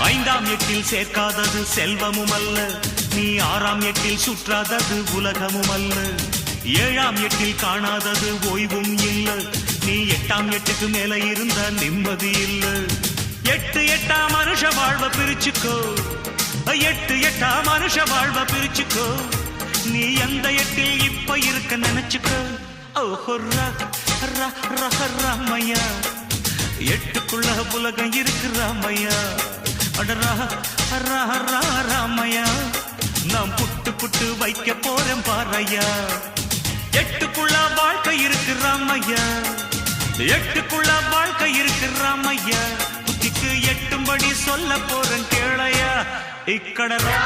ஐந்தாம் எட்டில் சேர்க்காதது செல்வமும் அல்ல, நீ ஆறாம் எட்டில் சுற்றாதது உலகமும் அல்ல. ஏழாம் எட்டில் காணாதது ஓய்வும் இல்ல, நீ எட்டாம் எட்டுக்கு மேல இருந்த நிம்மதி இல்ல. எட்டு எட்டா மனுஷ வாழ்வ பிரிச்சுக்கோ, எட்டு எட்டா மனுஷ வாழ்வ பிரிச்சுக்கோ. நீ எந்த எட்டில் இப்ப இருக்க நினைச்சுக்கோ. ஓஹோ ராமையா, எட்டுக்குள்ள உலகம் இருக்கு ராமையா. அடரா ராமையா, நான் புட்டு புட்டு வைக்க போறேன் பாறையா. எட்டுக்குள்ள வாழ்க்கை இருக்கு ராமையா, எட்டுக்குள்ள வாழ்க்கை இருக்கு ராமையா. புத்திக்கு எட்டும்படி சொல்ல போறேன் கேளையா. இக்கடரா